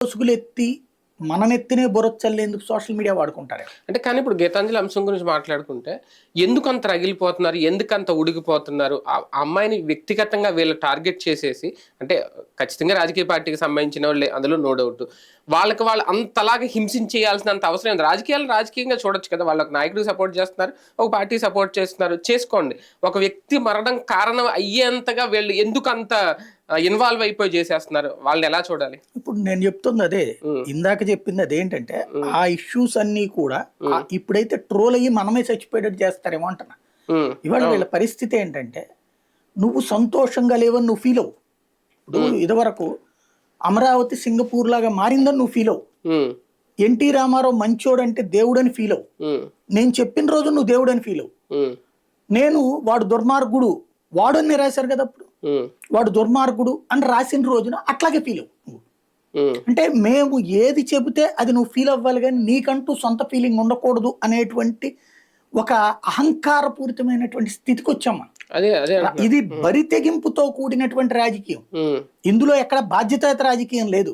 ముసుగులెత్తి మననెత్తినే బొరొచ్చల్లేందుకు social media వాడుకుంటారు. అంటే కానీ ఇప్పుడు గీతాంజలి అంశం గురించి మాట్లాడుకుంటే ఎందుకంత రగిలిపోతున్నారు, ఎందుకంత ఉడికిపోతున్నారు? ఆ అమ్మాయిని వ్యక్తిగతంగా వీళ్ళు టార్గెట్ చేసేసి, అంటే ఖచ్చితంగా రాజకీయ పార్టీకి సంబంధించిన వాళ్ళే అందులో నో డౌట్. వాళ్ళకి వాళ్ళు అంతలాగా హింసించేయాల్సినంత అవసరం ఉంది. రాజకీయాలను రాజకీయంగా చూడొచ్చు కదా. వాళ్ళకి నాయకుడికి సపోర్ట్ చేస్తున్నారు, ఒక పార్టీ సపోర్ట్ చేస్తున్నారు, చేసుకోండి. ఒక వ్యక్తి మరణం కారణం అయ్యేంతగా వీళ్ళు ఎందుకు అంత ఇన్వాల్వ్ అయిపోయి చేసేస్తున్నారు? వాళ్ళని ఎలా చూడాలి? ఇప్పుడు నేను చెప్తుంది అదే, ఇందాక చెప్పింది అదేంటంటే ఆ ఇష్యూస్ అన్ని కూడా ఇప్పుడైతే ట్రోల్ అయ్యి మనమే చచ్చిపోయేటట్టు చేస్తారేమో అంటున్నా. ఇవాళ వీళ్ళ పరిస్థితి ఏంటంటే నువ్వు సంతోషంగా లేవని నువ్వు ఫీల్ అవ్వు. ఇప్పుడు ఇదివరకు అమరావతి సింగపూర్ లాగా మారిందని నువ్వు ఫీల్ అవ్వు. ఎన్టీ రామారావు మంచోడు అంటే దేవుడని ఫీల్ అవ్వు. నేను చెప్పిన రోజు నువ్వు దేవుడని ఫీల్ అవ్వు. నేను వాడు దుర్మార్గుడు వాడని రాశారు కదా అప్పుడు, వాడు దుర్మార్గుడు అని రాసిన రోజున అట్లాగే ఫీల్ అవ్వు. అంటే మేము ఏది చెబితే అది నువ్వు ఫీల్ అవ్వాలి, కానీ నీకంటూ సొంత ఫీలింగ్ ఉండకూడదు అనేటువంటి ఒక అహంకారపూరితమైనటువంటి స్థితికి వచ్చామ్మా. ఇది బరి తెగింపుతో కూడినటువంటి రాజకీయం. ఇందులో ఎక్కడ బాధ్యతాయుత రాజకీయం లేదు,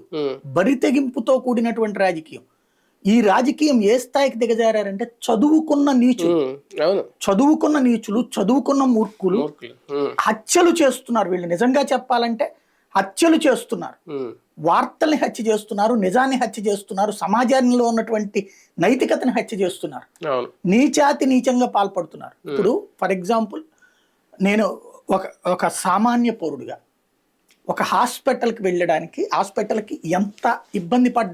బరి తెగింపుతో కూడినటువంటి రాజకీయం. ఈ రాజకీయం ఏ స్థాయికి దిగజారంటే చదువుకున్న నీచులు, చదువుకున్న మూర్ఖులు హత్యలు చేస్తున్నారు. వీళ్ళు నిజంగా చెప్పాలంటే హత్యలు చేస్తున్నారు, వార్తల్ని హత్య చేస్తున్నారు, నిజాన్ని హత్య చేస్తున్నారు, సమాజంలో ఉన్నటువంటి నైతికతని హత్య చేస్తున్నారు, నీచంగా పాల్పడుతున్నారు. ఇప్పుడు ఫర్ ఎగ్జాంపుల్ నేను ఒక సామాన్య పౌరుడిగా ఒక హాస్పిటల్కి వెళ్ళడానికి, హాస్పిటల్కి ఎంత ఇబ్బంది పడ్డా